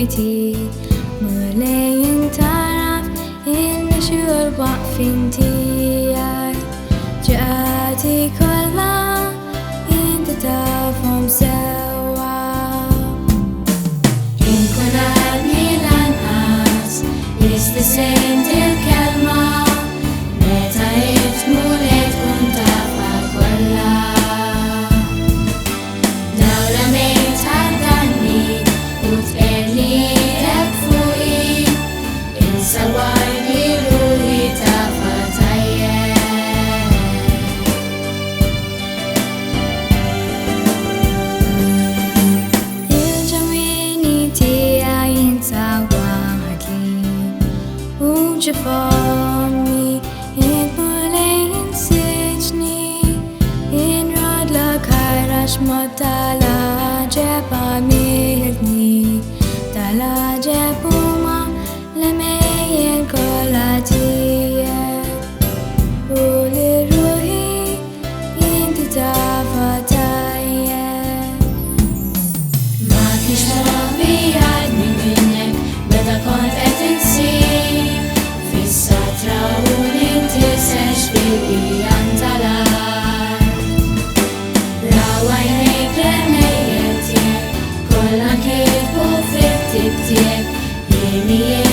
community Malayan taraf insyur waqfin tiyay Jaati kolla intatafom sewa In kunad nilan as is the same till kalma Meta it mulet untafa kolla Dawla meit hadani ut eli takfui In sawai niruhi tafataye Il jamini tia in sawang haki Uja for me in Malayan Sydney In Rodla Kairash Motala Jepa Mirni Tala Jepuma Lamayan Kolatiya Uli Ruhi Inti Tafataya Makish Mabiyad Minek Beda kont etinsi Fissatra uninti sex biliyan talar Rawaj nejlemejjetiek Kollha kif u fit-tibtiek Jini